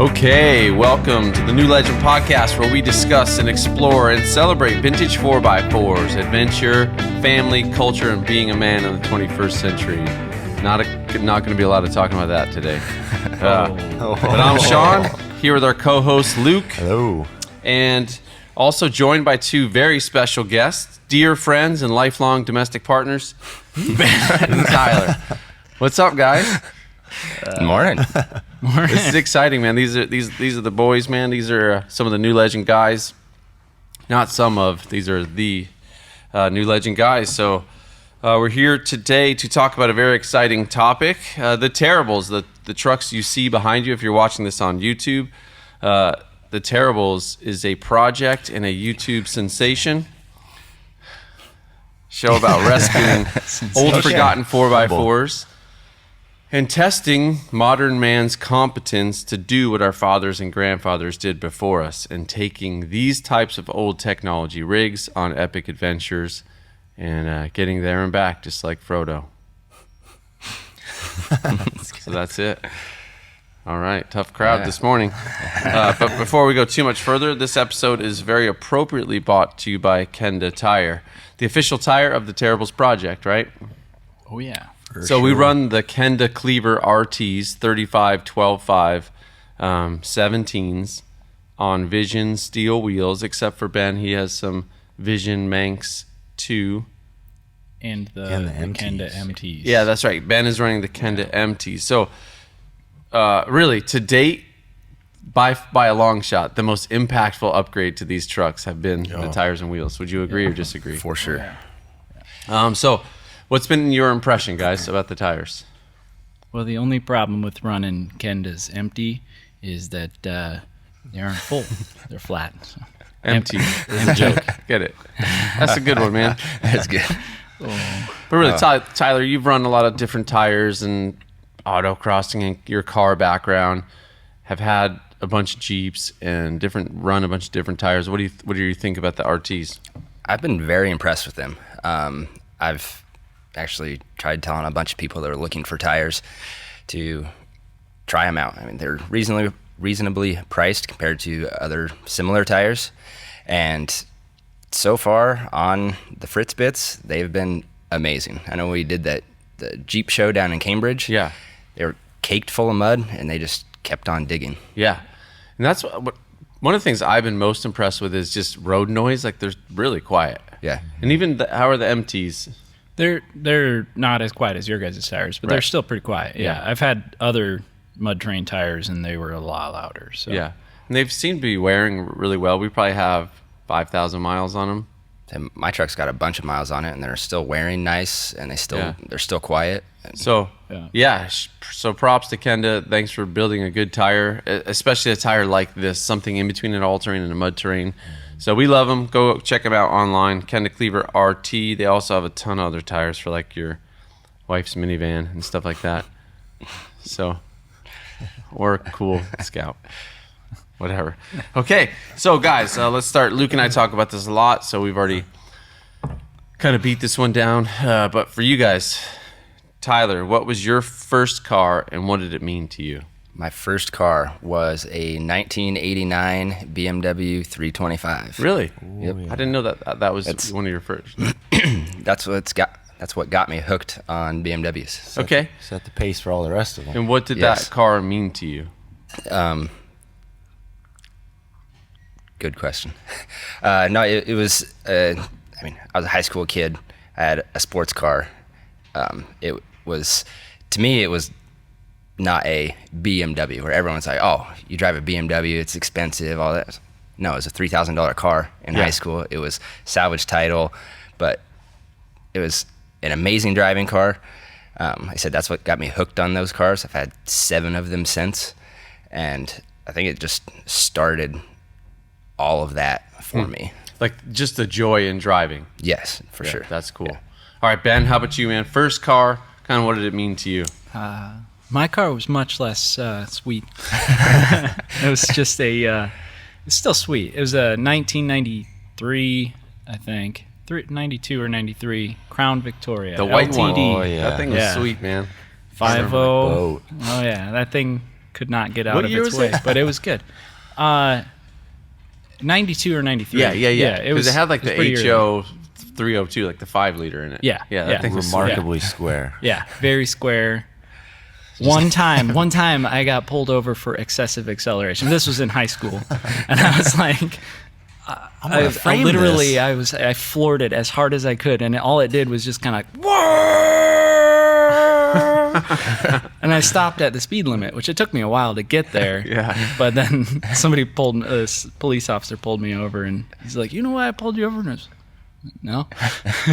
Okay, welcome to the New Legend Podcast, where we discuss and explore and celebrate vintage 4x4s, adventure, family, culture, and being a man in the 21st century. Not going to be a lot of talking about that today. But I'm Sean, here with our co-host Luke. Hello. And also joined by two very special guests, dear friends and lifelong domestic partners, Ben and Tyler. What's up, guys? Morning. This is exciting, man. These are the boys, man. These are some of the New Legend guys. Not some of. These are the New Legend guys. So we're here today to talk about a very exciting topic. The Terrables, the trucks you see behind you if you're watching this on YouTube. The Terrables is a project and a YouTube sensation. Show about rescuing old forgotten 4x4s. And testing modern man's competence to do what our fathers and grandfathers did before us, and taking these types of old technology rigs on epic adventures and getting there and back, just like Frodo. So that's it. All right, tough crowd this morning. But before we go too much further, this episode is very appropriately brought to you by Kenda Tire, the official tire of the Terrables project, right? Oh, yeah. So we run the Kenda Cleaver RTs 35, 12.5, 17s on Vision steel wheels, except for Ben. He has some Vision Manx 2. And the Kenda MTs. Yeah, that's right. Ben is running the Kenda MTs. So really, to date, by a long shot, the most impactful upgrade to these trucks have been the tires and wheels. Would you agree or disagree? For sure. So what's been your impression, guys, about the tires? Well, the only problem with running Kenda's empty is that they aren't full. They're flat. So. Empty. It's a joke. Get it. That's a good one, man. That's good. But really, Tyler, you've run a lot of different tires and autocrossing in your car background, have had a bunch of Jeeps and run a bunch of different tires. What do you think about the RTs? I've been very impressed with them. I've actually tried telling a bunch of people that are looking for tires to try them out. I mean, they're reasonably priced compared to other similar tires, and so far on the Fritz bits, they've been amazing. I know we did the Jeep show down in Cambridge. Yeah, they were caked full of mud, and they just kept on digging. Yeah, and that's what one of the things I've been most impressed with is just road noise. Like, they're really quiet. Yeah, and even how are the MTs? They're not as quiet as your guys' tires, but they're still pretty quiet. Yeah, I've had other mud terrain tires, and they were a lot louder. So. Yeah, and they've seemed to be wearing really well. We probably have 5,000 miles on them. And my truck's got a bunch of miles on it, and they're still wearing nice, and they're still quiet. So so props to Kenda. Thanks for building a good tire, especially a tire like this, something in between an all-terrain and a mud terrain. So we love them. Go check them out online. Kenda Cleaver RT. They also have a ton of other tires for like your wife's minivan and stuff like that. So, or cool Scout, whatever. Okay, so guys, let's start. Luke and I talk about this a lot, so we've already kind of beat this one down. But for you guys, Tyler, what was your first car and what did it mean to you? My first car was a 1989 BMW 325. Really? Yep. I didn't know that was one of your first. That's what got me hooked on BMWs. Okay. Set the pace for all the rest of them. And what did that car mean to you? Good question. No, it was. I was a high school kid. I had a sports car. It was not a BMW where everyone's like, oh, you drive a BMW, it's expensive, all that. No, it was a $3,000 car in high school. It was salvage title, but it was an amazing driving car. I said that's what got me hooked on those cars. I've had 7 of them since, and I think it just started all of that for me. Like just the joy in driving. Yes, for sure. That's cool. Yeah. All right, Ben, how about you, man? First car, kind of what did it mean to you? My car was much less sweet. It was just it's still sweet. It was a 1993, I think, 92 or 93 Crown Victoria. The white LTD. one. Oh, yeah. That thing was sweet, man. 5.0. Oh, yeah. That thing could not get out What of year its was way, it? but it was good. 92 or 93. Yeah. It was. Because it had like it was the pretty early. HO 302, like the 5-liter in it. Yeah, Yeah. yeah. That thing was sweet. Remarkably square. Yeah, very square. One time I got pulled over for excessive acceleration. This was in high school, and I was like, I floored it as hard as I could, and all it did was just kind of like, and I stopped at the speed limit, which it took me a while to get there. Yeah. But then police officer pulled me over, and he's like, "You know why I pulled you over?" And I was, no.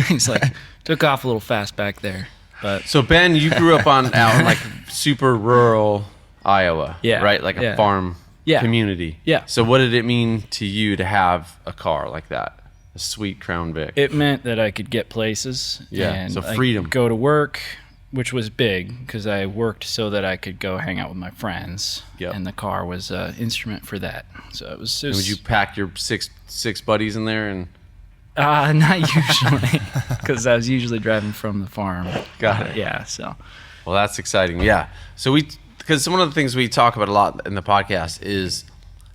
He's like, took off a little fast back there. But So Ben, you grew up out in like super rural Iowa, Yeah, right? Like a yeah. farm Yeah. community. Yeah. So what did it mean to you to have a car like that? A sweet Crown Vic. it meant that I could get places. Yeah, and so I freedom. could go to work, which was big because I worked so that I could go hang out with my friends. Yep. And the car was an instrument for that. So it was. And would you pack your six buddies in there and? Not usually, because I was usually driving from the farm. Got it. Yeah. So. Well, that's exciting. Yeah. So because one of the things we talk about a lot in the podcast is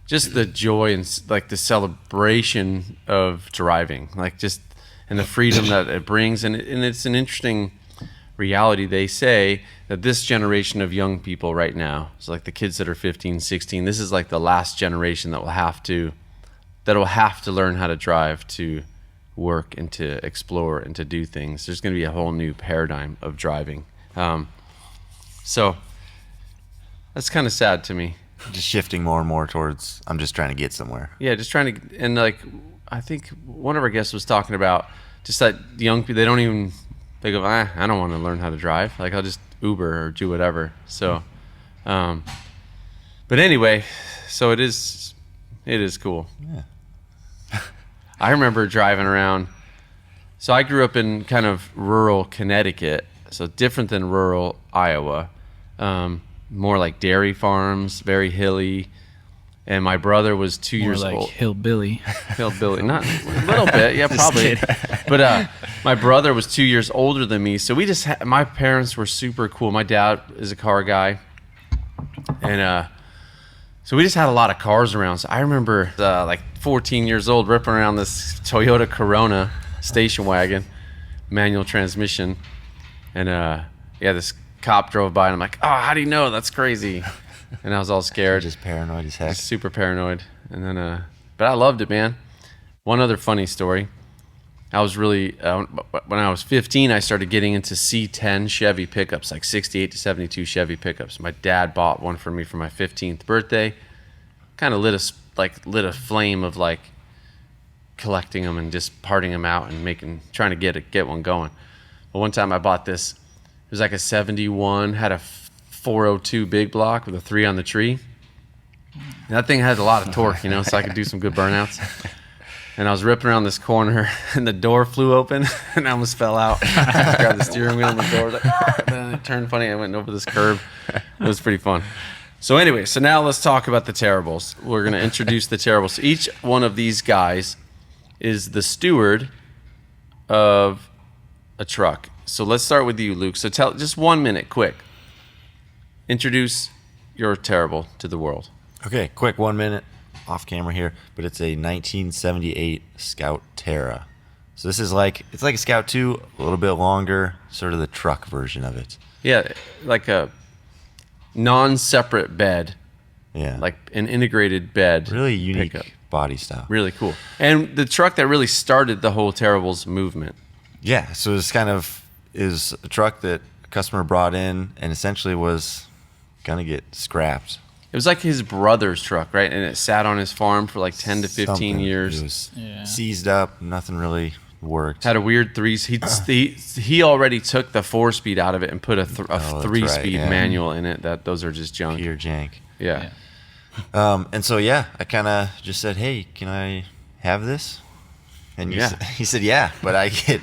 just the joy and like the celebration of driving, like just and the freedom that it brings, and it's an interesting reality. They say that this generation of young people right now, so like the kids that are 15, 16, this is like the last generation that will have to learn how to drive to work and to explore and to do things. There's going to be a whole new paradigm of driving. So that's kind of sad to me. Just shifting more and more towards, I'm just trying to get somewhere. Yeah, just trying to, and like, I think one of our guests was talking about just that young people, they go, I don't want to learn how to drive. Like, I'll just Uber or do whatever. So, but anyway, so it is cool. Yeah. I remember driving around. So I grew up in kind of rural Connecticut, so different than rural Iowa. More like dairy farms, very hilly. And my brother was 2 More years like old. hillbilly. Hillbilly, not a little bit, yeah, probably. But my brother was 2 years older than me, so we just my parents were super cool. My dad is a car guy, and so we just had a lot of cars around. So I remember like 14 years old ripping around this Toyota Corona station wagon, manual transmission, and this cop drove by, and I'm like, oh, how do you know? That's crazy. And I was all scared. Just paranoid as heck. Super paranoid. And then, but I loved it, man. One other funny story. I was really, when I was 15, I started getting into C10 Chevy pickups, like 68 to 72 Chevy pickups. My dad bought one for me for my 15th birthday. Kind of lit a flame of like collecting them and just parting them out and trying to get one going. But one time I bought this. It was like a 71, had a 402 big block with a 3 on the tree. And that thing had a lot of torque, so I could do some good burnouts. And I was ripping around this corner, and the door flew open, and I almost fell out. I grabbed the steering wheel, and the door was like, then it turned funny. I went over this curb. It was pretty fun. So anyway, now let's talk about the Terrables. We're going to introduce the Terrables. Each one of these guys is the steward of a truck. So let's start with you, Luke. So tell just 1 minute, quick. Introduce your Terrible to the world. Okay, quick 1 minute off camera here, but it's a 1978 Scout Terra. So this is it's like a Scout 2, a little bit longer, sort of the truck version of it. Yeah, like a non-separate bed, Yeah. like an integrated bed. Really unique pickup. body style. Really cool. And the truck that really started the whole Terribles movement. Yeah, so it's is a truck that a customer brought in and essentially was gonna get scrapped. It was like his brother's truck, right? And it sat on his farm for like 10 to 15 Something. years. It was Yeah. seized up, nothing really worked. Had a weird he already took the 4-speed out of it and put a that's 3-speed right, yeah. manual in it. Those are just junk. Pure jank. Yeah. And so I kind of just said, "Hey, can I have this?" And he said, "Yeah, but I get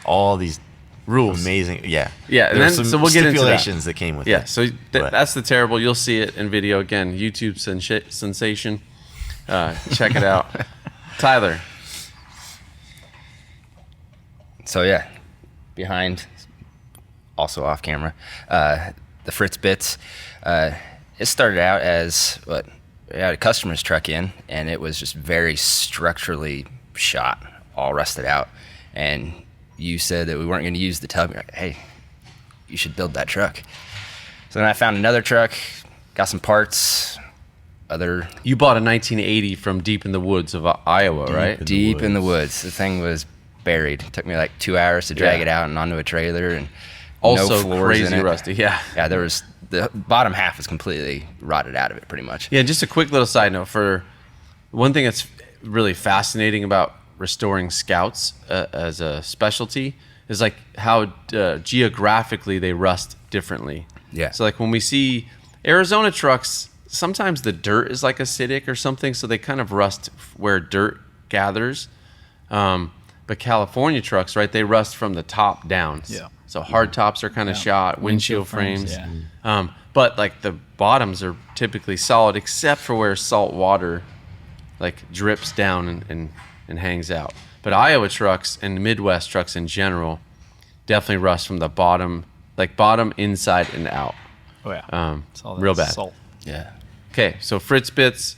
all these Rules. amazing, yeah, Yeah, and There were then- some so we'll get into that. stipulations that came with Yeah, it. so But- that's the Terrible. You'll see it in video again. YouTube sensation. Check it out. Tyler. So behind, also off camera, the Fritz bits. it started out as what? We had a customer's truck in, and it was just very structurally shot, all rusted out. And you said that we weren't going to use the tub. You're like, hey, you should build that truck. So then I found another truck, got some parts, You bought a 1980 from deep in the woods of Iowa, right? Deep in the woods. The thing was buried. It took me like 2 hours to drag it out and onto a trailer, and Also no floors crazy in it. rusty, yeah. Yeah, there was the bottom half was completely rotted out of it, pretty much. Yeah, just a quick little side note. For one thing that's really fascinating about restoring Scouts as a specialty is like how geographically they rust differently. Yeah. So like when we see Arizona trucks, sometimes the dirt is like acidic or something, so they kind of rust where dirt gathers. But California trucks, right, they rust from the top down. Yeah. So hard tops are kind of shot, windshield frames. Yeah. But like the bottoms are typically solid, except for where salt water like drips down and hangs out. But Iowa trucks and Midwest trucks in general definitely rust from the bottom, like bottom, inside, and out. Oh yeah. It's all that Real bad. Salt. Yeah. Okay, so Fritz Bits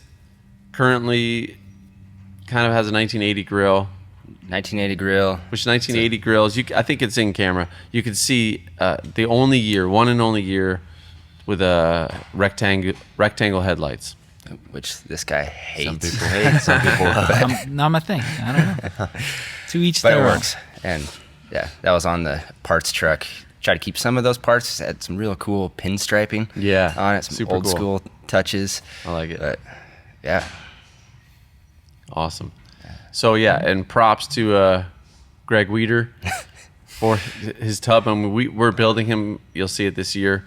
currently kind of has a 1980 grill. 1980 grill. Which 1980 grills, I think it's in camera. You can see the only year, one and only year, with a rectangle headlights. Which this guy hates. Some people hate, some people love it. Not my thing. I don't know. To each But it their own. works. And yeah, that was on the parts truck. Try to keep some of those parts. Had some real cool pinstriping Yeah, on it. Some super old cool. school touches. I like it. But yeah. Awesome. So yeah, and props to Greg Weeder for his tub. I mean, we're building him. You'll see it this year.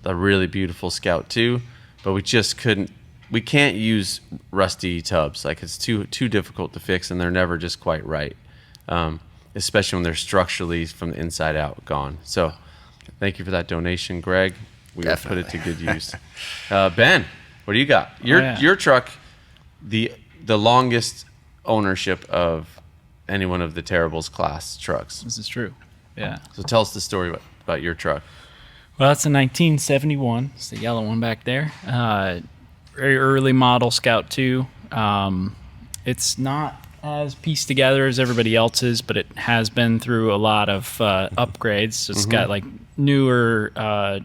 A really beautiful Scout 2, but we just couldn't. We can't use rusty tubs. Like it's too difficult to fix, and they're never just quite right. Especially when they're structurally from the inside out gone. So, thank you for that donation, Greg. We will put it to good use. Ben, what do you got? Your truck, the longest ownership of any one of the Terrables class trucks. This is true. Yeah. So tell us the story about your truck. Well, that's a 1971. It's the yellow one back there. Very early model Scout 2. It's not as pieced together as everybody else's, but it has been through a lot of upgrades. So it's got like newer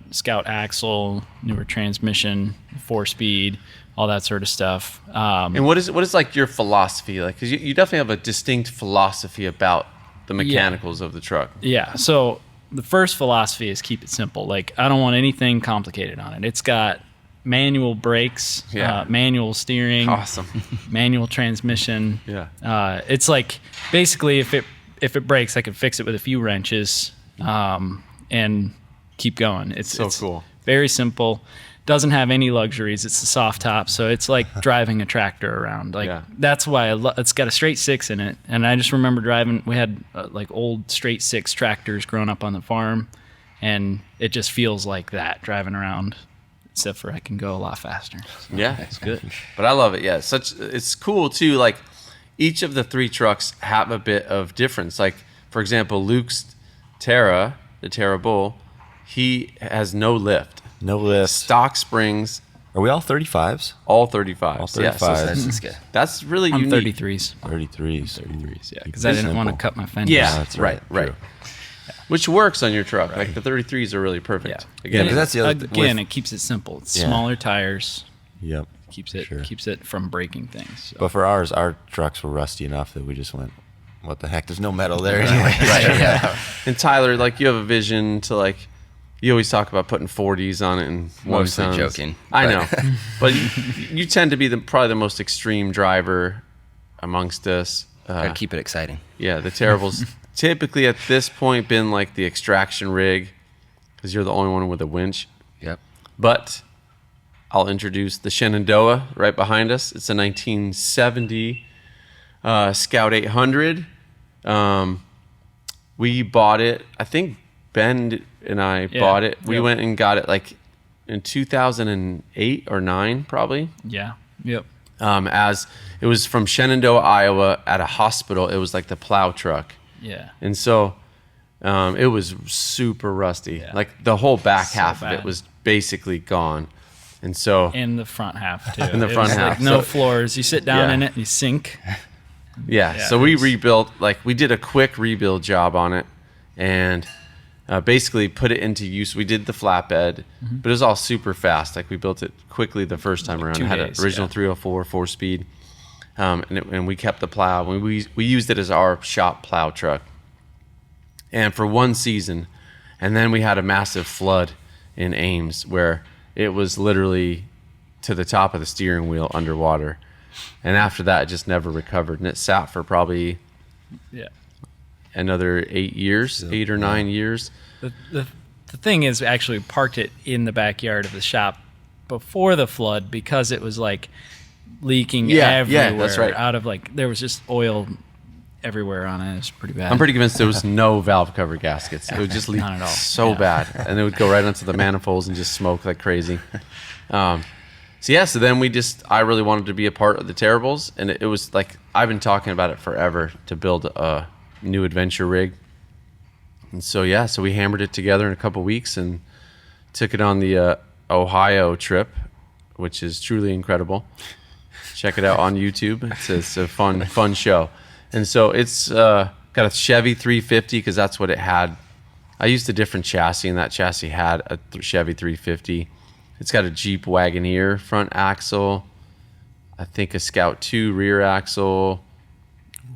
Scout axle, newer transmission, 4-speed, all that sort of stuff. And what is like your philosophy? Like, because you definitely have a distinct philosophy about the mechanicals of the truck. Yeah. So the first philosophy is keep it simple. Like, I don't want anything complicated on it. It's got manual brakes, manual steering, Awesome. manual transmission. Yeah. It's like basically if it breaks, I can fix it with a few wrenches and keep going. It's cool. Very simple. Doesn't have any luxuries. It's a soft top, so it's like driving a tractor around. Like that's why it's got a straight 6 in it. And I just remember driving. We had like old straight 6 tractors growing up on the farm, and it just feels like that driving around. Except for I can go a lot faster. So Yeah, it's good. But I love it. Yeah, it's cool too. Like each of the 3 trucks have a bit of difference. Like for example, Luke's Terra, the Terrable, he has no lift. No lift. Stock springs. Are we all 35s? All 35s. All Yeah, 35s. so That's good. that's really I'm unique. 33s. 33s. Yeah, because I didn't want to cut my fenders. Yeah, That's right. true. Which works on your truck. Like the 33s are really perfect. Yeah. Again, Yeah, 'cause that's the other Again, it keeps it simple. It's smaller tires. Yep. Keeps it Sure. keeps it from breaking things. So. But for ours, our trucks were rusty enough that we just went, what the heck? There's no metal there anyway. Right, yeah. and Tyler, like you have a vision to like. You always talk about putting 40s on it and Mostly 1 tons. joking, I but- know, but you tend to be probably the most extreme driver amongst us. Gotta keep it exciting. Yeah, the Terrables typically at this point been like the extraction rig because you're the only one with a winch. Yep. But I'll introduce the Shenandoah right behind us. It's a 1970 Scout 800. We bought it. I think Ben and I bought it. We went and got it like in 2008 or 9 probably. Yeah. Yep. As it was from Shenandoah, Iowa, at a hospital. It was like the plow truck. Yeah. And so it was super rusty. Like the whole back So half of bad. it was basically gone. And so in the front half too. In the It front was half. like no So- floors. You sit down Yeah. in it and you sink. Yeah, Yeah, so we it's- rebuilt, like we did a quick rebuild job on it and basically put it into use. We did the flatbed, but it was all super fast. Like we built it quickly the first time around. 2 It had days, an original yeah. 304 4-speed, and we kept the plow. We used it as our shop plow truck. And for one season, and then we had a massive flood in Ames where it was literally to the top of the steering wheel underwater. And after that, it just never recovered. And it sat for probably Yeah. another 8 or 9 years. The thing is, we actually parked it in the backyard of the shop before the flood because it was like leaking Yeah, everywhere. that's right. Out of like there was just oil everywhere on it. It's pretty bad. I'm pretty convinced there was no valve cover gaskets. It would just leak Not at all. so Yeah. bad. And it would go right onto the manifolds and just smoke like crazy. So then I really wanted to be a part of the Terrables. And it was like, I've been talking about it forever to build a new adventure rig. And so we hammered it together in a couple weeks and took it on the Ohio trip, which is truly incredible. Check it out on YouTube. It's a fun show. And so it's got a Chevy 350 because that's what it had. I used a different chassis, and that chassis had a Chevy 350. It's got a Jeep Wagoneer front axle. I think a Scout 2 rear axle.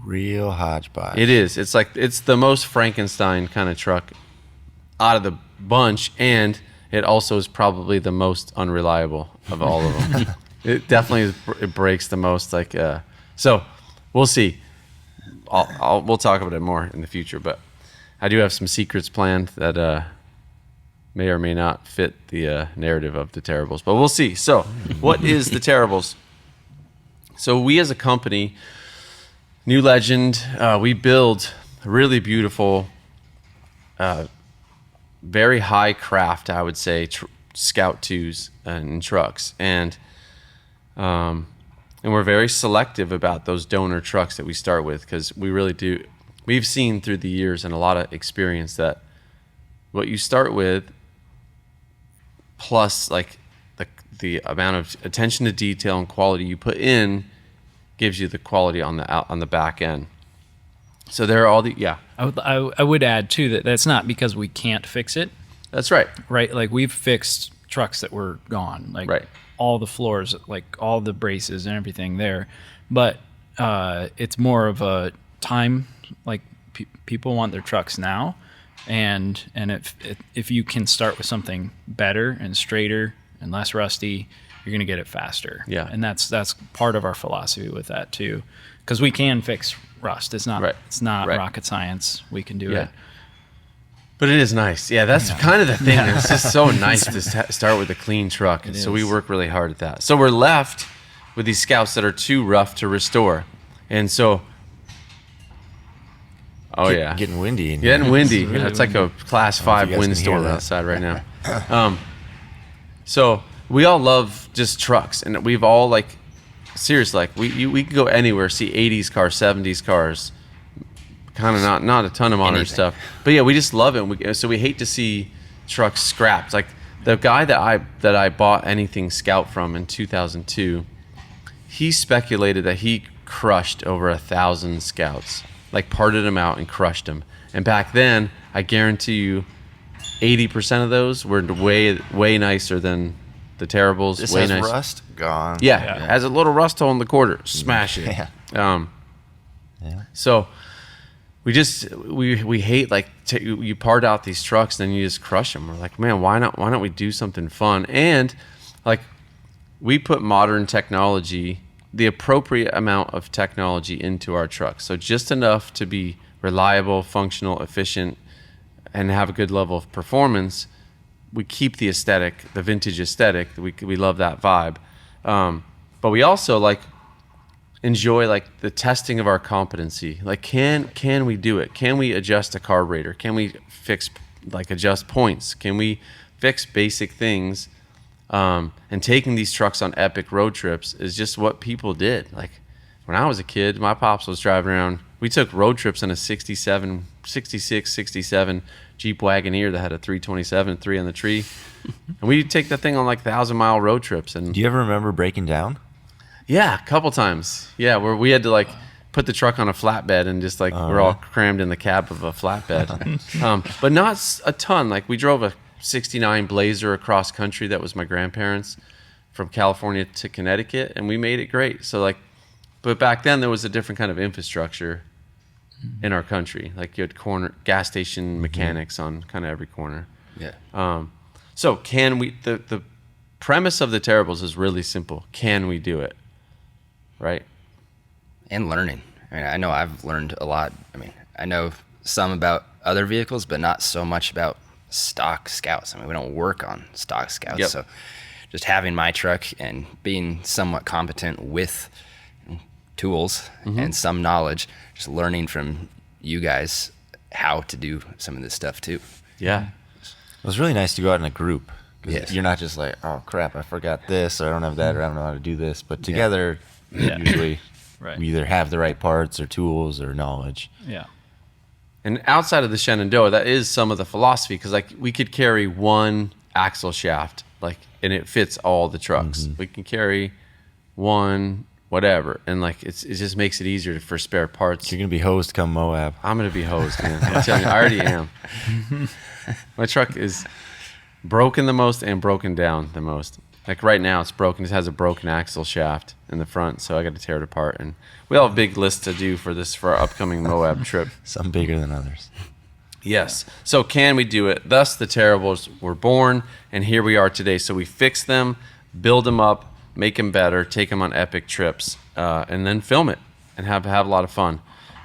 Real hodgepodge. It is. It's the most Frankenstein kind of truck out of the bunch, and it also is probably the most unreliable of all of them. It definitely it breaks the most. So we'll see. We'll talk about it more in the future, but I do have some secrets planned that may or may not fit the narrative of the Terrables, but we'll see. So, what is the Terrables? So, we as a company, New Legend, we build really beautiful, very high craft, I would say, Scout 2s and trucks, and we're very selective about those donor trucks that we start with because we really do. We've seen through the years and a lot of experience that what you start with, plus like the amount of attention to detail and quality you put in, gives you the quality on the back end. So there are all the I would add too that that's not because we can't fix it. That's right. Right, like we've fixed trucks that were gone, like Right. all the floors, like all the braces and everything there. But it's more of a time, like people want their trucks now, and if you can start with something better and straighter and less rusty, you're gonna get it faster. Yeah. And that's part of our philosophy with that too, because we can fix rust. It's not Right. it's not Right. rocket science. We can do Yeah. it. But it is nice. Yeah, that's kind of the thing. It's just so nice to start with a clean truck. And so we is. work really hard at that. So we're left with these Scouts that are too rough to restore. And so, Getting windy in here. Getting windy. really It's like a class 5 you guys can windstorm hear that. outside right now. So we all love just trucks. And we've all seriously, we can go anywhere, see 80s cars, 70s cars. Kind of not a ton of modern Anything. stuff, but yeah, we just love it. So we hate to see trucks scrapped. Like the guy that I bought anything Scout from in 2002, he speculated that he crushed over 1,000 Scouts, like parted them out and crushed them. And back then, I guarantee you, 80% of those were way nicer than the Terrables. This way has nicer. rust gone. Yeah, has a little rust hole in the quarter. Smash it. Yeah. So we hate you part out these trucks and then you just crush them. We're like, man, why don't we do something fun? And we put modern technology, the appropriate amount of technology into our trucks. So just enough to be reliable, functional, efficient, and have a good level of performance. We keep the aesthetic, the vintage aesthetic. We love that vibe. But we also enjoy the testing of our competency. Can we do it? Can we adjust a carburetor? Can we adjust points? Can we fix basic things? And taking these trucks on epic road trips is just what people did. When I was a kid, my pops was driving around We took road trips in a 66, 67 Jeep Wagoneer that had a 327, 3 on the tree. And we'd take that thing on like 1,000-mile road trips. And Do you ever remember breaking down? yeah, a couple times. Yeah, where we had to like put the truck on a flatbed and just like we're all crammed in the cab of a flatbed. But not a ton. Like we drove a 69 Blazer across country that was my grandparents from California to Connecticut, and we made it great. So like, but back then there was a different kind of infrastructure in our country. Like you had gas station mechanics on kind of every corner. Yeah. So can we, the premise of the Terrables is really simple. Can we do it? Right? And learning. I mean, I know I've learned a lot. I mean, I know some about other vehicles, but not so much about stock Scouts. I mean, we don't work on stock Scouts. Yep. So just having my truck and being somewhat competent with tools and some knowledge, just learning from you guys how to do some of this stuff too. Yeah. It was really nice to go out in a group. 'Cause Yes. you're not just like, oh crap, I forgot this, or I don't have that, or I don't know how to do this. But together, usually Right. we either have the right parts or tools or knowledge. Yeah. And outside of the Shenandoah, that is some of the philosophy, because like we could carry one axle shaft, like, and it fits all the trucks. We can carry one, whatever, and like it just makes it easier for spare parts. You're gonna be hosed come Moab. I'm gonna be hosed, man. I'm telling you, I already am. My truck is broken the most and broken down the most. Like right now, it's broken. It has a broken axle shaft in the front, so I got to tear it apart. And we all have a big list to do for our upcoming Moab trip. Some bigger than others. Yes. So can we do it? Thus, the Terrables were born, and here we are today. So we fix them, build them up, make them better, take them on epic trips, and then film it and have a lot of fun.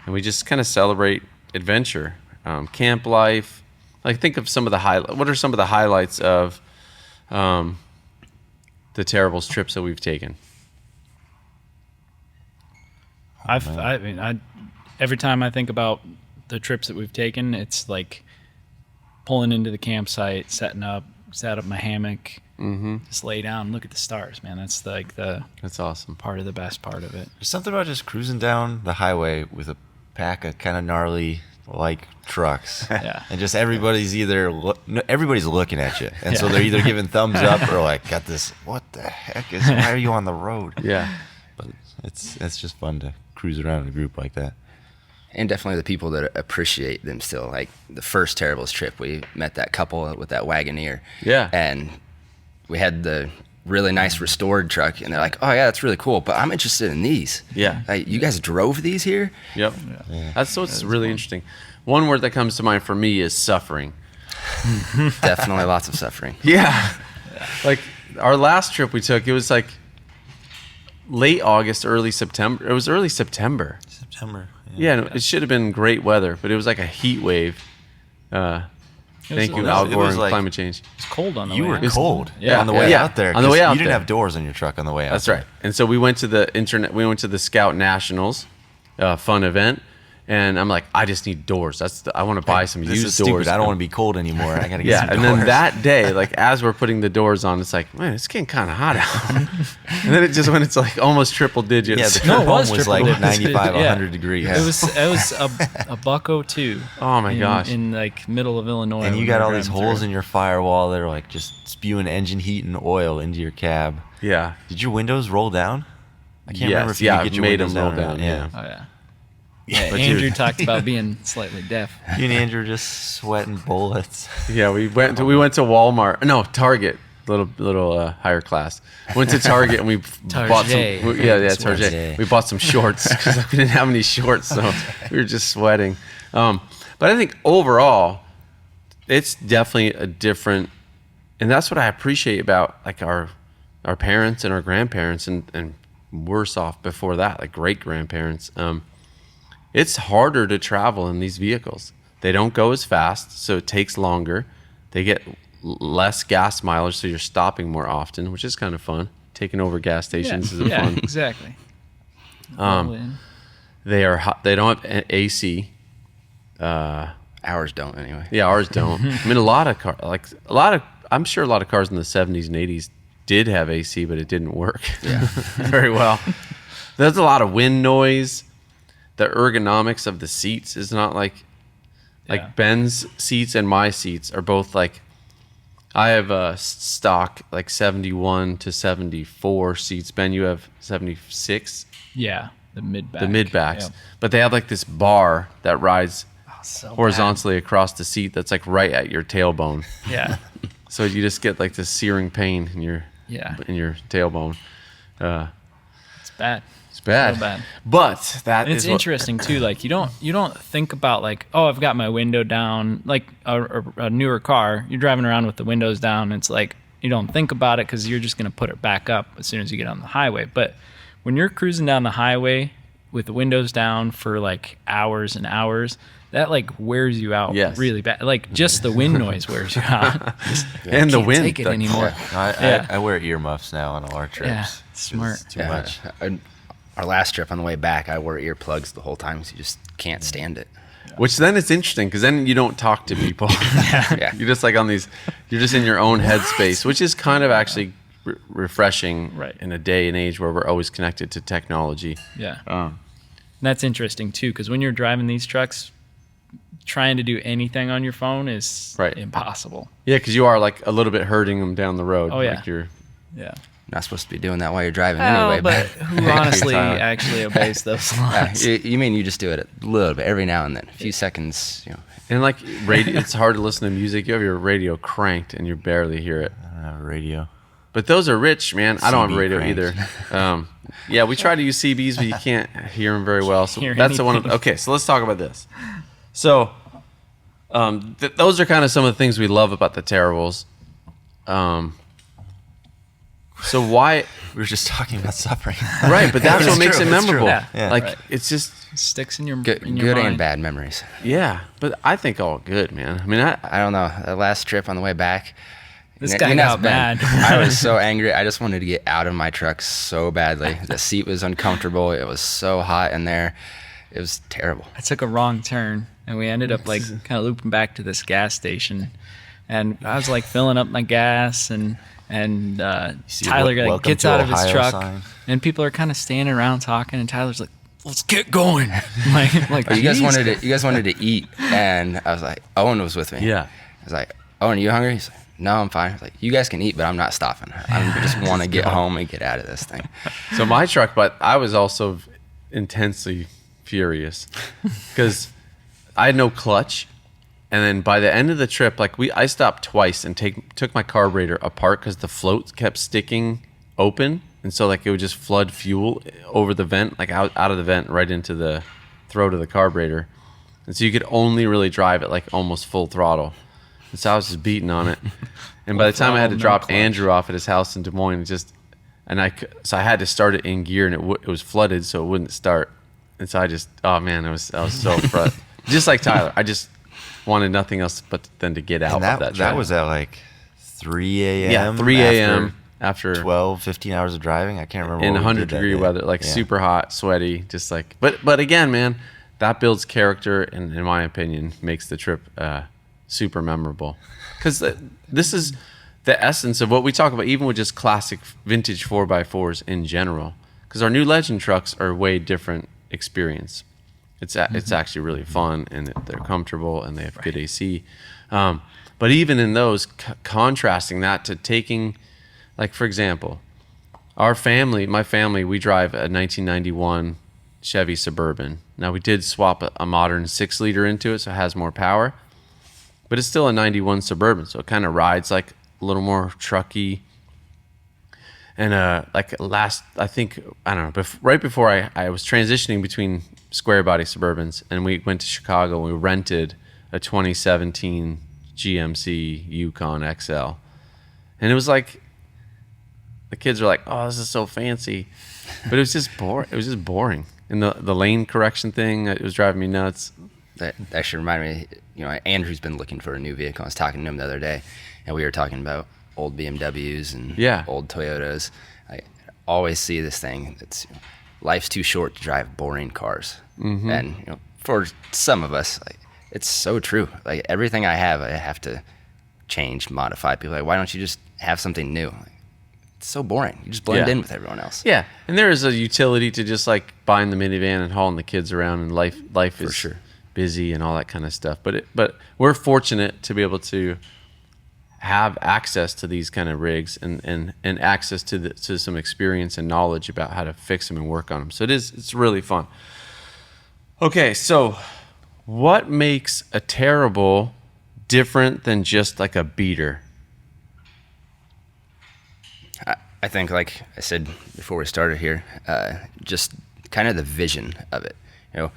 And we just kind of celebrate adventure, camp life. Like think of some of the what are some of the highlights of the Terrables trips that we've taken? Every time I think about the trips that we've taken, it's like pulling into the campsite, set up my hammock, just lay down, look at the stars, man. That's like That's awesome. the best part of it. There's something about just cruising down the highway with a pack of kind of gnarly like trucks. Yeah. And just everybody's everybody's looking at you. And so they're either giving thumbs up or like, got this, what the heck why are you on the road? Yeah. But it's just fun to cruise around in a group like that. And definitely the people that appreciate them still. Like the first Terrables trip, we met that couple with that Wagoneer. Yeah. And we had the really nice restored truck, and they're like, oh yeah, that's really cool, but I'm interested in these. Yeah. Like, you guys drove these here? Yep. Yeah. That's what's really interesting. One word that comes to mind for me is suffering. Definitely lots of suffering. Yeah. Like our last trip we took, it was like late August, early September. It was early September. September. Yeah, it should have been great weather, but it was like a heat wave. Thank you, Al it Gore, was and like- climate change. It's cold on the You way were out. cold Yeah. on the way Yeah. out there. On the way 'cause out you didn't there. have doors on your truck on the way out. That's there. right. And so we went to the Scout Nationals fun event, and I'm like, I just need doors. I want to buy some This used is stupid. doors. I don't want to be cold anymore. I gotta get Yeah, some and doors. then that day, like as we're putting the doors on, it's like, man, it's getting kind of hot out. And then it just went, it's like almost triple digits. Yeah, the No, trip it home was was triple like digits. 95, Yeah. 100 degrees. It was a $102. Oh my gosh. In like middle of Illinois. And you when got we all were these driving holes through. in your firewall that are like just spewing engine heat and oil into your cab. Yeah. Did your windows roll down? I can't remember if you yeah, could get your made windows them roll down. or not. down. Yeah. Oh yeah. Yeah, But Andrew dude- talked about being slightly deaf. You and Andrew just sweating bullets. Yeah, we went to Walmart. No, Target. Little higher class. Went to Target and we bought some. Target. Target. Target. We bought some shorts because we didn't have any shorts, so we were just sweating. But I think overall, it's definitely a different, and that's what I appreciate about like our parents and our grandparents and worse off before that, like great grandparents. It's harder to travel in these vehicles. They don't go as fast, so it takes longer. They get less gas mileage, so you're stopping more often, which is kind of fun. Taking over gas stations is fun. Exactly. Roll in. They are hot. They don't have AC. Ours don't, anyway. Yeah, ours don't. I mean, I'm sure a lot of cars in the 70s and 80s did have AC, but it didn't work very well. There's a lot of wind noise. the ergonomics of the seats is not like Yeah. Ben's seats and my seats are both like, I have a stock like 71 to 74 seats. Ben, you have 76. Yeah, the mid back. The mid backs, Yep. but they have like this bar that rides So horizontally across the seat that's like right at your tailbone. bad. Yeah. So you just get like this searing pain in your tailbone. It's bad. It's bad. Real bad. But that And it's is what- interesting too. Like you don't think about like, oh, I've got my window down. Like a newer car, you're driving around with the windows down. It's like you don't think about it because you're just gonna put it back up as soon as you get on the highway. But when you're cruising down the highway with the windows down for like hours and hours, that like wears you out Yes. really bad. Like just the wind noise wears you out. and the Can't wind. take it the- anymore. I wear earmuffs now on all our trips. Yeah, 'cause smart. It's too Yeah. much. Our last trip on the way back, I wore earplugs the whole time because you just can't stand it. Which then it's interesting because then you don't talk to people. Yeah. You're just like on these. You're just in your own headspace, which is kind of actually refreshing Right. in a day and age where we're always connected to technology. Yeah. That's interesting too, because when you're driving these trucks, trying to do anything on your phone is Right. impossible. Yeah, because you are like a little bit hurting them down the road. Oh, yeah. Like you're, Yeah. Not supposed to be doing that while you're driving Well, anyway. but who honestly Tyler. actually obeys those Yeah, laws? you mean you just do it a little bit every now and then, a few seconds, you know. and like radio, it's hard to listen to music. You have your radio cranked and you barely hear it. I don't have a radio. But those are rich, man. I don't have a CB radio cranked. either. Yeah, we try to use CBs, but you can't hear them very well. So Hear that's the one. anything. Okay, so let's talk about this. So, those are kind of some of the things we love about the Terrables. So why? We were just talking about suffering. Right, but that's It's what makes true, it it's true. memorable. Yeah. Like Right. it's just Sticks in your Good, in your good mind. and bad memories. yeah. But I think all good, man. I mean, I don't know. The last trip on the way back, This you guy know, got Ben, mad. I was so angry. I just wanted to get out of my truck so badly. The seat was uncomfortable. It was so hot in there. It was terrible. I took a wrong turn and we ended up like kind of looping back to this gas station, and I was like filling up my gas and see Tyler wel- like, welcome gets to out of his Ohio truck sign. and people are kind of standing around talking and Tyler's like, let's get going. like You guys "Jeez." wanted to eat, and I was like, Owen was with me. Yeah. I was like, Owen, you hungry? He's like, no, I'm fine. I was like, you guys can eat, but I'm not stopping. I just want to get home and get out of this thing. So my truck, but I was also intensely furious because I had no clutch, and then by the end of the trip, like I stopped twice and took my carburetor apart because the float kept sticking open, and so like it would just flood fuel over the vent, like out of the vent right into the throat of the carburetor, and so you could only really drive it like almost full throttle. And so I was just beating on it, and by the time I had to throttle, no drop clutch. Andrew off at his house in Des Moines, so I had to start it in gear, and it was flooded, so it wouldn't start. And so I just, oh man, I was so frustrated. Just like Tyler, I just wanted nothing else but than to get out And of that that trip. was at like 3 a.m. Yeah, 3 a.m. after 12, 15 hours of driving. I can't remember in what we 100 did that degree day. weather, like Yeah. super hot, sweaty, just like. But again, man, that builds character, and in my opinion, makes the trip super memorable. Because this is the essence of what we talk about, even with just classic vintage 4x4s in general. Because our new Legend trucks are a way different experience. It's actually really fun, and they're comfortable, and they have good AC. But even in those, contrasting that to taking, like for example, my family, we drive a 1991 Chevy Suburban. Now we did swap a modern 6-liter into it, so it has more power, but it's still a 91 Suburban, so it kind of rides like a little more trucky. And right before I was transitioning between square body Suburbans, and we went to Chicago and we rented a 2017 GMC Yukon XL. And it was like, the kids were like, oh, this is so fancy. But it was just boring. It was just boring. And the lane correction thing, it was driving me nuts. That actually reminded me, Andrew's been looking for a new vehicle. I was talking to him the other day, and we were talking about old BMWs and Yeah. old Toyotas. I always see this thing. It's life's too short to drive boring cars. Mm-hmm. And for some of us, it's so true. Like everything I have to change, modify. People are like, why don't you just have something new? it's so boring. You just blend in with everyone else. Yeah, and there is a utility to just like buying the minivan and hauling the kids around, and life is sure. busy and all that kind of stuff. But we're fortunate to be able to have access to these kind of rigs and access to some experience and knowledge about how to fix them and work on them. So it's really fun. Okay, so what makes a Terrible different than just like a beater? I think, like I said before we started here, just kind of the vision of it. You know,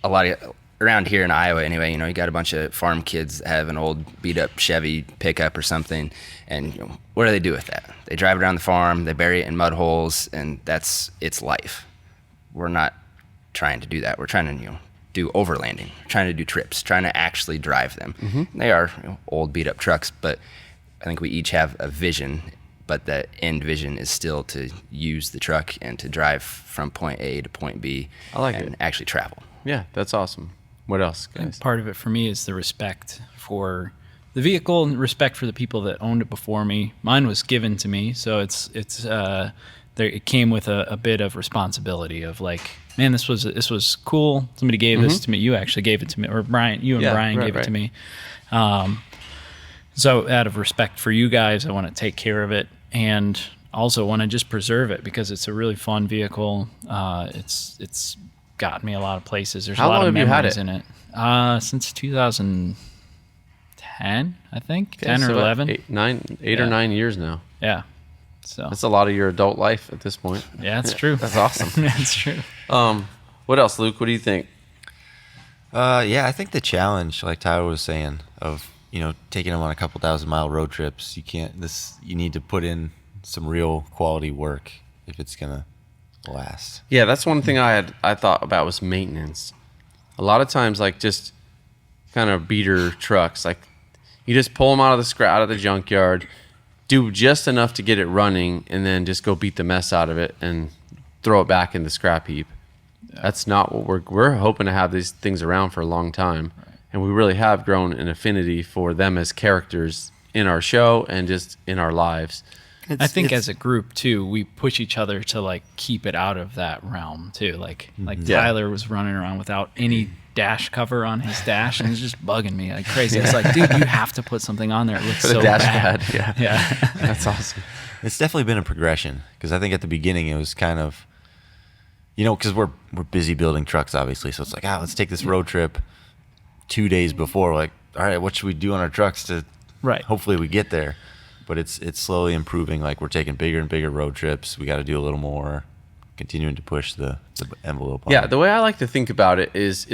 a lot of around here in Iowa, anyway. You know, you got a bunch of farm kids that have an old beat up Chevy pickup or something, and you know, what do they do with that? They drive it around the farm, they bury it in mud holes, and that's its life. We're not trying to do that. We're trying to do overlanding, trying to do trips, trying to actually drive them. Mm-hmm. They are old beat up trucks, but I think we each have a vision. But the end vision is still to use the truck and to drive from point A to point B. I like and it. Actually travel. Yeah, that's awesome. What else, guys? And part of it for me is the respect for the vehicle and respect for the people that owned it before me. Mine was given to me, so it came with a bit of responsibility of like, man, this was cool. Somebody gave this to me. You actually gave it to me, or Brian gave it to me. So out of respect for you guys, I want to take care of it, and also want to just preserve it because it's a really fun vehicle. It's gotten me a lot of places. There's How a lot long of have you had memories it? in it. Since 2010, I think, Okay, 10 or so 11. eight Yeah. or 9 years now. Yeah. So That's a lot of your adult life at this point. yeah, it's true. That's awesome. That's true. What else, Luke? What do you think? Yeah, I think the challenge, like Tyler was saying, of taking them on a couple 1,000-mile road trips, you need to put in some real quality work if it's gonna last. Yeah, that's one thing I thought about was maintenance. A lot of times, like just kind of beater trucks, like you just pull them out of the junkyard, do just enough to get it running, and then just go beat the mess out of it and throw it back in the scrap heap. Yeah. That's not what we're hoping to have these things around for a long time. Right. And we really have grown an affinity for them as characters in our show and just in our lives. I think as a group too, we push each other to like keep it out of that realm too. Like Tyler was running around without any dash cover on his dash, and it's just bugging me like crazy. It's like, dude, you have to put something on there. It looks for so the dash bad. pad. Yeah. That's awesome. It's definitely been a progression because I think at the beginning it was kind of, because we're busy building trucks, obviously. So it's like, let's take this road trip 2 days before. Like, all right, what should we do on our trucks to hopefully we get there? But it's slowly improving. Like we're taking bigger and bigger road trips. We got to do a little more, continuing to push the envelope. Yeah, the way I like to think about it is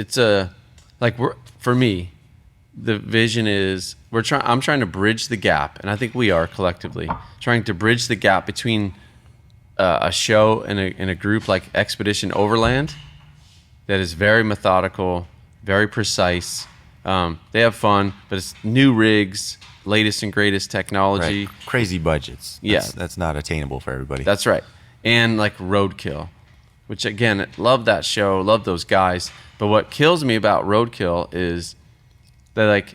for me, the vision is I'm trying to bridge the gap, and I think we are collectively trying to bridge the gap between a show and a group like Expedition Overland that is very methodical, very precise. They have fun, but it's new rigs, latest and greatest technology. Right. Crazy budgets. That's not attainable for everybody. That's right. And like Roadkill, which again, love that show, love those guys. But what kills me about Roadkill is that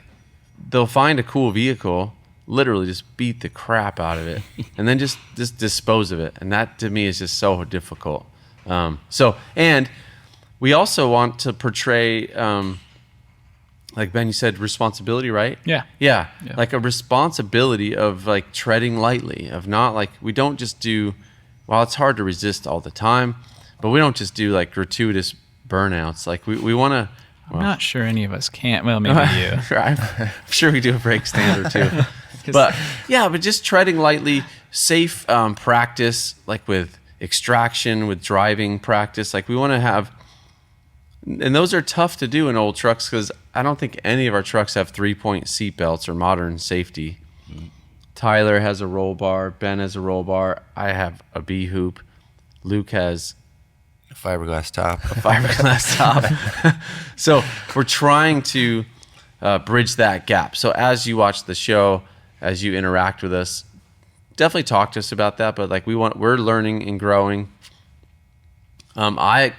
they'll find a cool vehicle, literally just beat the crap out of it, and then just dispose of it. And that to me is just so difficult. And we also want to portray, like Ben, you said, responsibility, right? Yeah. Like a responsibility of like treading lightly, of not like, we don't just do, it's hard to resist all the time, but we don't just do like gratuitous burnouts. Like we want to. I'm not sure any of us can. Well, maybe you. I'm sure we do a brake stand or two. But just treading lightly, safe practice, like with extraction, with driving practice. Like we want to have, and those are tough to do in old trucks because I don't think any of our trucks have 3-point seat belts or modern safety. Tyler has a roll bar. Ben has a roll bar. I have a B hoop. Luke has a fiberglass top. So we're trying to bridge that gap. So as you watch the show, as you interact with us, definitely talk to us about that. But like we're learning and growing. I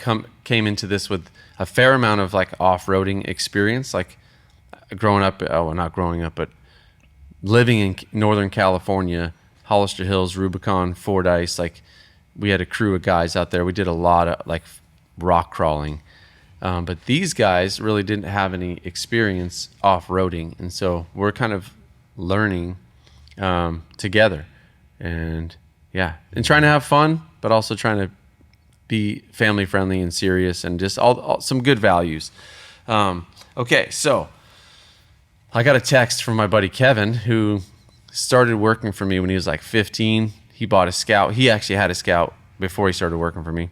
came into this with a fair amount of like off-roading experience, like not growing up, but living in Northern California Hollister Hills, Rubicon, Fordyce. Like we had a crew of guys out there. We did a lot of like rock crawling. But these guys really didn't have any experience off-roading. And so we're kind of learning together. And trying to have fun, but also trying to be family friendly and serious and just all some good values. Okay, so I got a text from my buddy Kevin, who started working for me when he was like 15. He bought a Scout. He actually had a Scout before he started working for me.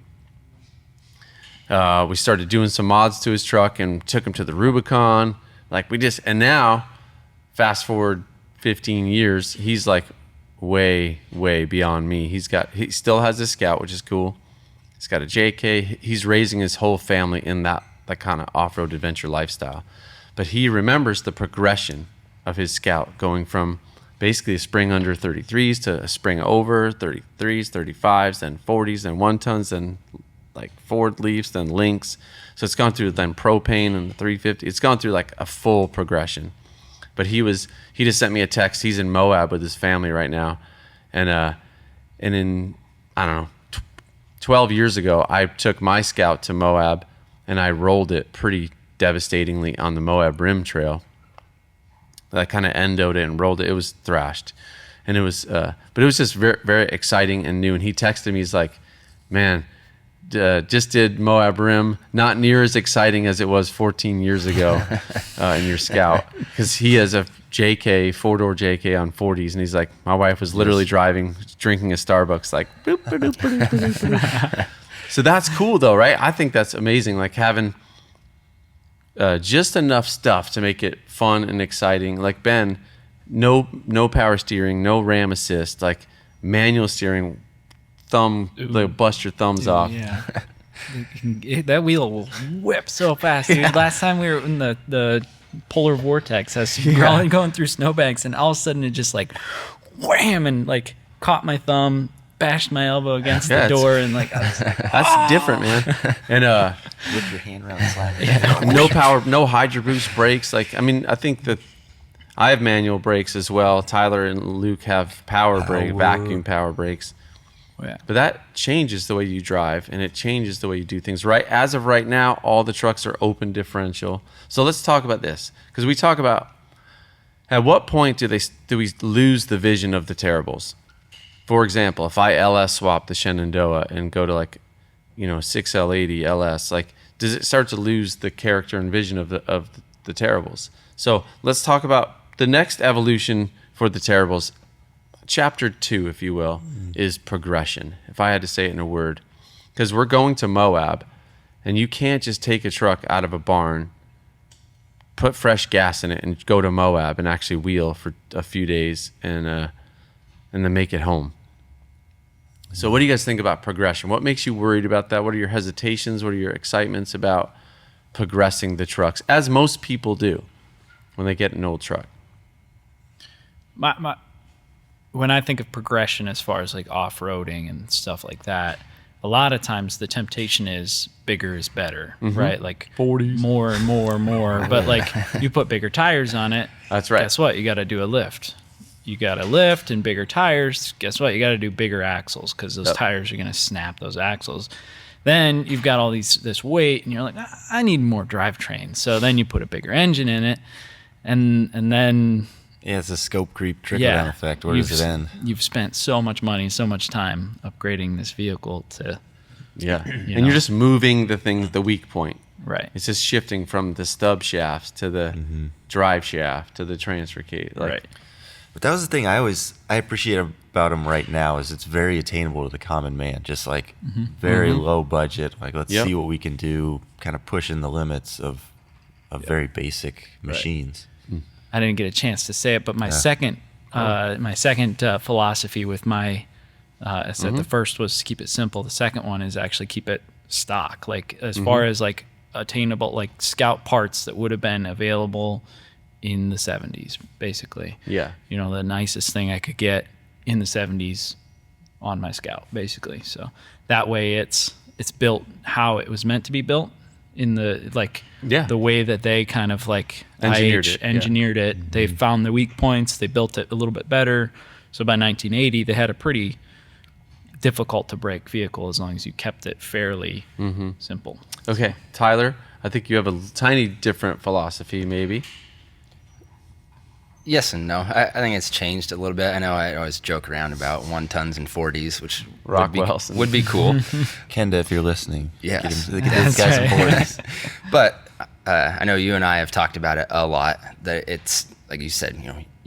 We started doing some mods to his truck and took him to the Rubicon. And now, fast forward 15 years, he's like way, way beyond me. He still has a Scout, which is cool. He's got a JK. He's raising his whole family in that kind of off-road adventure lifestyle. But he remembers the progression of his Scout going from basically a spring under 33s to a spring over 33s, 35s, then 40s, then 1-tons, then like Ford Leafs, then Lynx. So it's gone through then propane and the 350. It's gone through like a full progression. But he just sent me a text. He's in Moab with his family right now. And in, I don't know, 12 years ago, I took my Scout to Moab and I rolled it pretty devastatingly on the Moab Rim Trail. I kind of endoed it and rolled it. It was thrashed. And it was, but it was just very, very exciting and new. And he texted me, he's like, man, just did Moab Rim, not near as exciting as it was 14 years ago in your Scout, because he has a JK, 4-door JK on 40s, and he's like, my wife was literally driving, drinking a Starbucks, like boop, boop, boop, boop, boop, boop. So that's cool though, right? I think that's amazing, like having just enough stuff to make it fun and exciting. Like Ben, no power steering, no ram assist, like manual steering, like bust your thumbs off. Yeah. That wheel will whip so fast, dude. Last time we were in the polar vortex, I was going through snowbanks, and all of a sudden it just like wham, and like caught my thumb, bashed my elbow against the door, and like I was like, that's different, man. And Whip your hand around the slide. no power, no Hydro Boost brakes. Like, I mean, I think that I have manual brakes as well. Tyler and Luke have vacuum power brakes. Yeah. But that changes the way you drive, and it changes the way you do things. Right, as of right now, all the trucks are open differential. So let's talk about this, because we talk about at what point do we lose the vision of the Terrables? For example, if I LS swap the Shenandoah and go to like, 6L80 LS, like does it start to lose the character and vision of the Terrables? So let's talk about the next evolution for the Terrables. Chapter 2, if you will, is progression, if I had to say it in a word. Because we're going to Moab, and you can't just take a truck out of a barn, put fresh gas in it, and go to Moab and actually wheel for a few days and then make it home. So what do you guys think about progression? What makes you worried about that? What are your hesitations? What are your excitements about progressing the trucks, as most people do when they get an old truck? When I think of progression as far as like off-roading and stuff like that, a lot of times the temptation is bigger is better, right? Like 40s. More and more and more. But like you put bigger tires on it. That's right. Guess what? You got to do a lift. You got a lift and bigger tires. Guess what? You got to do bigger axles, because those tires are going to snap those axles. Then you've got all this weight, and you're like, I need more drivetrain. So then you put a bigger engine in it, and then... Yeah, it's a scope creep trickle-down effect. Where does it end? You've spent so much money, so much time upgrading this vehicle to... Yeah, and you're just moving the weak point. Right. It's just shifting from the stub shafts to the drive shaft to the transfer case. Right. But that was the thing I appreciate about them right now, is it's very attainable to the common man. Just like very low budget. Like, let's see what we can do, kind of pushing the limits of very basic machines. I didn't get a chance to say it, but my second philosophy with my, I said the first was keep it simple. The second one is actually keep it stock. Like as far as like attainable, like Scout parts that would have been available in the 70s, basically. Yeah. The nicest thing I could get in the 70s on my Scout, basically. So that way it's built how it was meant to be built, in the the way that they kind of like engineered it. They found the weak points, they built it a little bit better, So by 1980, they had a pretty difficult to break vehicle as long as you kept it fairly simple. Okay, Tyler, I think you have a tiny different philosophy, maybe. Yes and no. I think it's changed a little bit. I know I always joke around about 1 tons and 40s, which Rockwells. would be cool. Kenda, if you're listening, Yes. get these guys some boards. But I know you and I have talked about it a lot, that it's, like you said,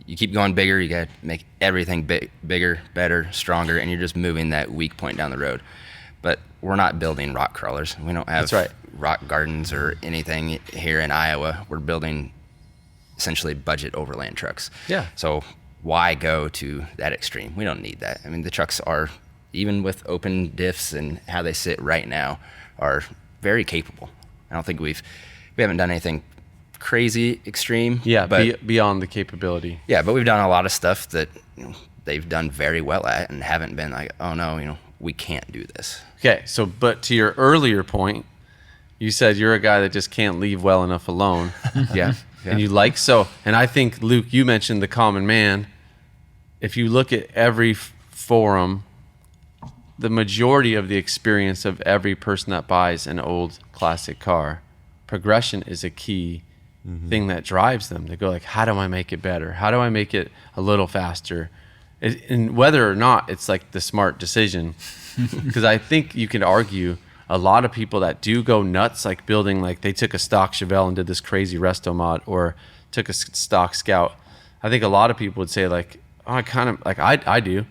you keep going bigger, you got to make everything bigger, better, stronger, and you're just moving that weak point down the road. But we're not building rock crawlers. We don't have That's right. rock gardens or anything here in Iowa. We're building essentially budget overland trucks. Yeah. So why go to that extreme? We don't need that. I mean, the trucks are, even with open diffs and how they sit right now, are very capable. I don't think we haven't done anything crazy extreme. Yeah, but beyond the capability. yeah, but we've done a lot of stuff that they've done very well at and haven't been like, oh no, we can't do this. Okay, so but to your earlier point, you said you're a guy that just can't leave well enough alone. Yeah. And you like so, and I think, Luke, you mentioned the common man. If you look at every forum, the majority of the experience of every person that buys an old classic car, progression is a key thing that drives them. They go like, how do I make it better? How do I make it a little faster? And whether or not it's like the smart decision, because I think you can argue a lot of people that do go nuts, like building, like they took a stock Chevelle and did this crazy resto mod, or took a stock Scout. I think a lot of people would say like, oh, I kind of like, I do.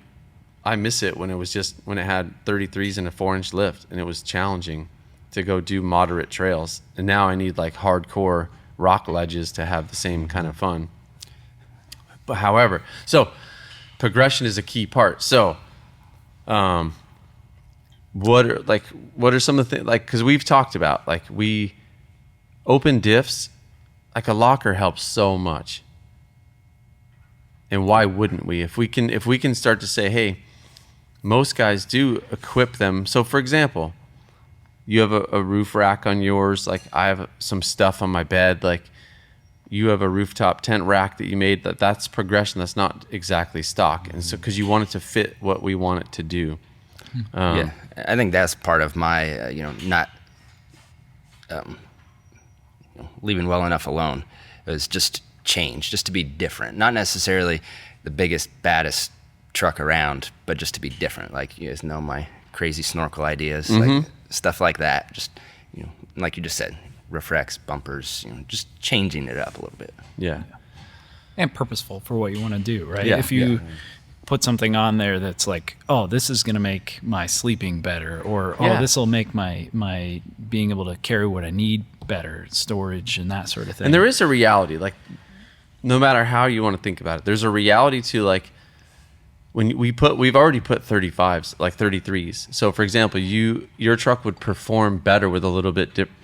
I miss it when it had 33s and a 4-inch lift and it was challenging to go do moderate trails. And now I need like hardcore rock ledges to have the same kind of fun. But however, so progression is a key part. So, what are some of the things, like, because we've talked about, like, we open diffs, like a locker helps so much. And why wouldn't we? If we can start to say, hey, most guys do equip them. So for example, you have a roof rack on yours, like I have some stuff on my bed, like you have a rooftop tent rack that you made, that's progression, that's not exactly stock. And so because you want it to fit what we want it to do. Yeah, I think that's part of my, not leaving well enough alone. It was just change, just to be different. Not necessarily the biggest, baddest truck around, but just to be different. Like, you guys know my crazy snorkel ideas, like stuff like that. Just, like you just said, refrex, bumpers, just changing it up a little bit. Yeah. And purposeful for what you want to do, right? Yeah. If you put something on there that's like, oh, this is going to make my sleeping better, or oh, this will make my being able to carry what I need better, storage and that sort of thing. And there is a reality, like, no matter how you want to think about it, there's a reality to, like, when we've already put 35s, like 33s. So for example, your truck would perform better with a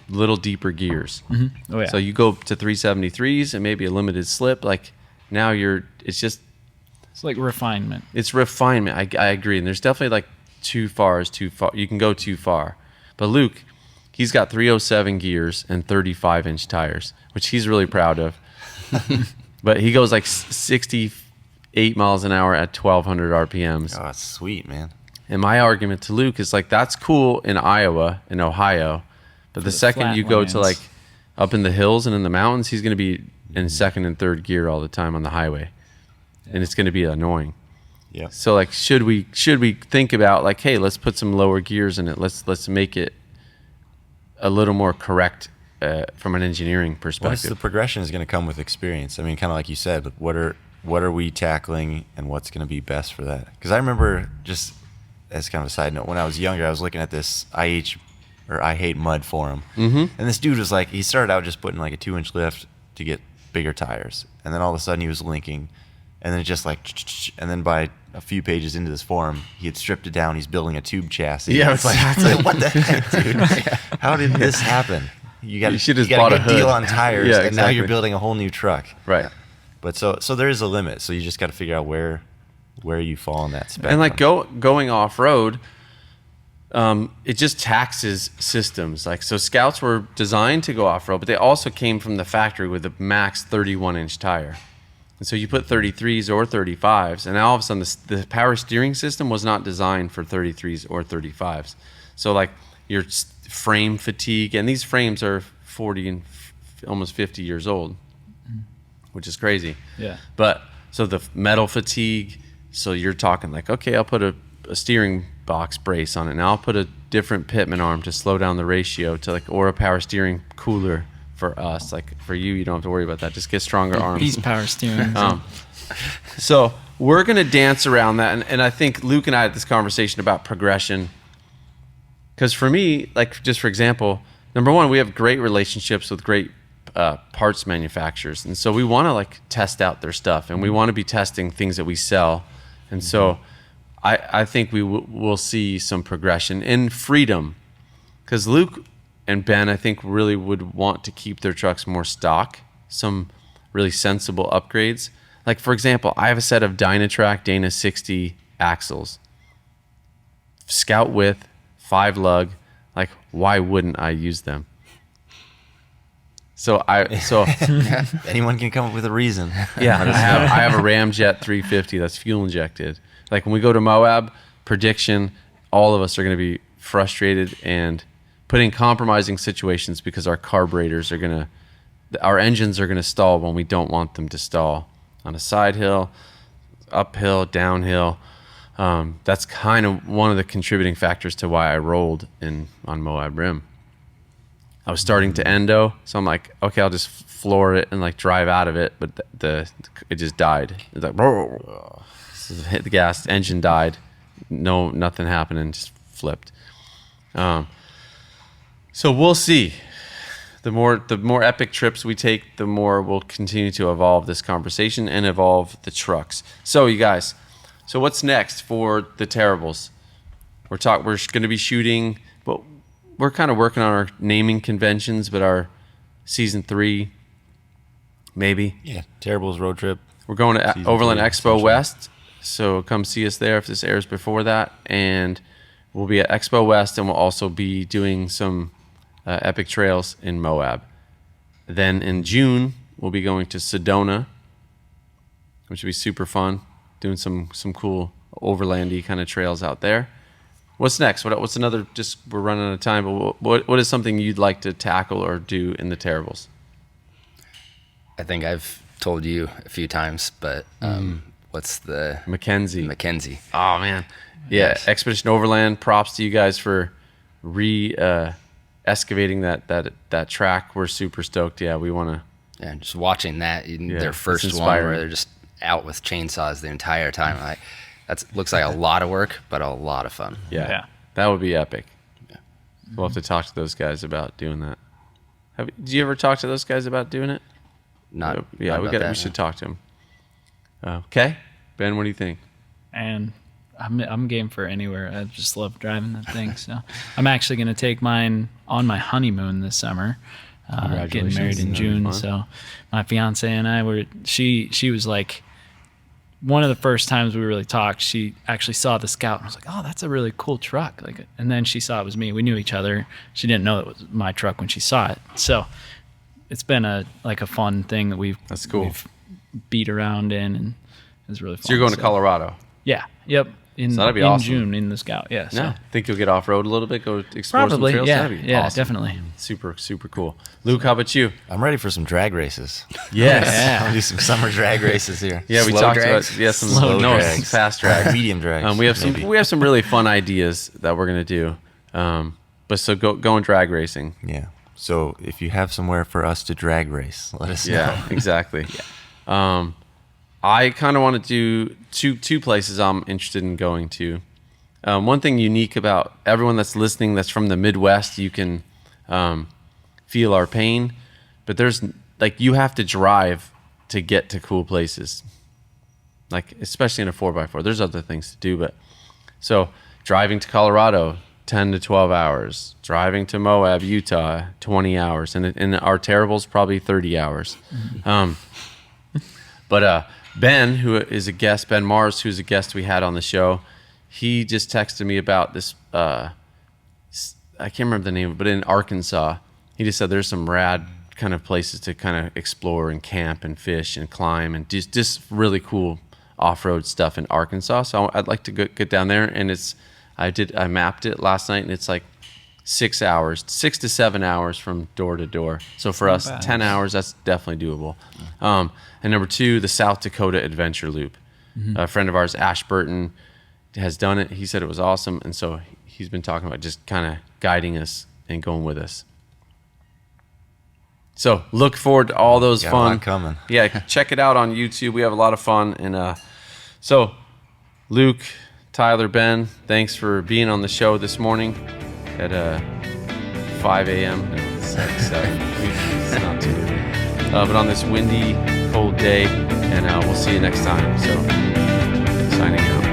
little deeper gears. Oh yeah. So you go to 373s and maybe a limited slip, like now it's like refinement. It's refinement. I agree. And there's definitely like too far. You can go too far. But Luke, he's got 307 gears and 35-inch tires, which he's really proud of. But he goes like 68 miles an hour at 1,200 RPMs. Oh, that's sweet, man. And my argument to Luke is like, that's cool in Iowa and Ohio. But the second you go to like up in the hills and in the mountains, he's going to be in second and third gear all the time on the highway. And it's going to be annoying. Yeah. So like, should we think about like, hey, let's put some lower gears in it. Let's make it a little more correct from an engineering perspective. The progression is going to come with experience. I mean, kind of like you said, what are we tackling and what's going to be best for that? Because I remember, just as kind of a side note, when I was younger, I was looking at this I Hate Mud forum, and this dude was like, he started out just putting like a 2-inch lift to get bigger tires, and then all of a sudden he was linking. And then just like, and then by a few pages into this forum, he had stripped it down. He's building a tube chassis. Yeah, it's like, what the heck, dude? How did this happen? You should have got bought a a good hood. deal on tires, Yeah, and now exactly. you're building a whole new truck. Right. But so there is a limit. So you just got to figure out where you fall in that spectrum. And like going off road, it just taxes systems. Like, so Scouts were designed to go off road, but they also came from the factory with a max 31-inch tire. And so you put 33s or 35s, and now all of a sudden the power steering system was not designed for 33s or 35s. So like your frame fatigue, and these frames are 40 and almost 50 years old, which is crazy. Yeah. But so the metal fatigue, so you're talking like, okay, I'll put a steering box brace on it. Now I'll put a different pitman arm to slow down the ratio to like, or a power steering cooler for us. Like for you don't have to worry about that. Just get stronger arms. He's power steering. So we're going to dance around that. And I think Luke and I had this conversation about progression. Because for me, like just for example, number one, we have great relationships with great parts manufacturers. And so we want to like test out their stuff, and we want to be testing things that we sell. And so I think we will see some progression in freedom, because Luke and Ben, I think, really would want to keep their trucks more stock, some really sensible upgrades. Like, for example, I have a set of Dynatrac Dana 60 axles, Scout width, 5 lug. Like, why wouldn't I use them? So Anyone can come up with a reason. yeah, I have a Ramjet 350 that's fuel injected. Like when we go to Moab, prediction, all of us are going to be frustrated and put in compromising situations because our carburetors are our engines are going to stall when we don't want them to stall on a side hill, uphill, downhill. That's kind of one of the contributing factors to why I rolled on Moab Rim. I was starting to endo, so I'm like, okay, I'll just floor it and like drive out of it, but it just died. It's like, so hit the gas, engine died, nothing happened, and just flipped. So we'll see. The more epic trips we take, the more we'll continue to evolve this conversation and evolve the trucks. So you guys, so what's next for the Terrables? We're going to be shooting, but we're kind of working on our naming conventions, but our season 3, maybe. Yeah, Terrables road trip. We're going to Season Overland 3, Expo West, so come see us there if this airs before that. And we'll be at Expo West, and we'll also be doing some epic trails in Moab. Then in June, we'll be going to Sedona, which will be super fun, doing some cool overlandy kind of trails out there. What's next? What's another? Just we're running out of time, but what is something you'd like to tackle or do in the Terrables? I think I've told you a few times, but what's the Mackenzie? Oh man, yeah. Yes. Expedition Overland. Props to you guys for excavating that track. We're super stoked. Yeah, we want to. Yeah, just watching that, their it's first one inspiring. where they're just out with chainsaws the entire time. Like that looks like a lot of work, but a lot of fun. Yeah, that would be epic. Yeah. We'll have to talk to those guys about doing that. Did you ever talk to those guys about doing it? Not We about should talk to them. Okay, Ben, what do you think? And I'm game for anywhere. I just love driving that thing. So I'm actually going to take mine on my honeymoon this summer. Getting married in That'd be June. fun. So my fiance and I were. She was like, one of the first times we really talked. She actually saw the Scout and was like, "Oh, that's a really cool truck." Like, and then she saw it was me. We knew each other. She didn't know it was my truck when she saw it. So it's been a fun thing that we've beat around in, and it was really fun. So you're going to Colorado? Yeah. Yep. In that'd be awesome. June in the Scout. Yeah. So. No. Think you'll get off road a little bit, go explore Probably. some trails? Yeah. That'd be Yeah. awesome. Definitely. Super, super cool. Luke, how about you? I'm ready for some drag races. Yes. Yeah. I'll do some summer drag races here. Yeah, we Slow talked drags? about some Slow no, drags. fast drags. Medium drags. We have maybe. some really fun ideas that we're gonna do. But so go and drag racing. Yeah. So if you have somewhere for us to drag race, let us know. Yeah, exactly. I kind of want to do two places I'm interested in going to. One thing unique about everyone that's listening that's from the Midwest, you can feel our pain, but there's like you have to drive to get to cool places. Like especially in a 4x4. There's other things to do, but so driving to Colorado, 10 to 12 hours. Driving to Moab, Utah, 20 hours. And in our Terrables, probably 30 hours. But Ben, who is a guest, Ben Mars, who's a guest we had on the show, he just texted me about this, I can't remember the name, but in Arkansas, he just said there's some rad kind of places to kind of explore and camp and fish and climb and just really cool off-road stuff in Arkansas. So I'd like to get down there, and I mapped it last night, and it's like 6 to 7 hours from door to door. So for us, 10 hours, that's definitely doable. And number 2, the South Dakota Adventure Loop. A friend of ours, Ash Burton, has done it. He said it was awesome, and so he's been talking about just kind of guiding us and going with us. So look forward to all those Got a fun. lot coming. Yeah, check it out on YouTube. We have a lot of fun. And so, Luke, Tyler, Ben, thanks for being on the show this morning at 5 a.m. No, it's like 7. It's not too early. But on this windy, cold day, and we'll see you next time. So, signing out.